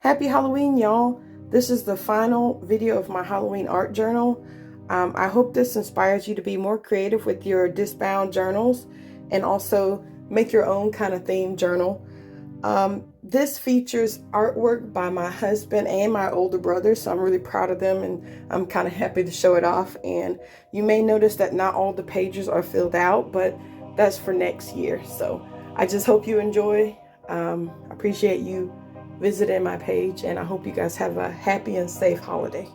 Happy Halloween, y'all. This is the final video of my Halloween art journal. I hope this inspires you to be more creative with your Discbound journals and also make your own kind of theme journal. This features artwork by my husband and my older brother, so I'm really proud of them and I'm kind of happy to show it off. And you may notice that not all the pages are filled out, but that's for next year. So I just hope you enjoy. Appreciate you visiting my page, and I hope you guys have a happy and safe holiday.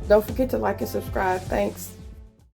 Don't forget to like and subscribe. Thanks.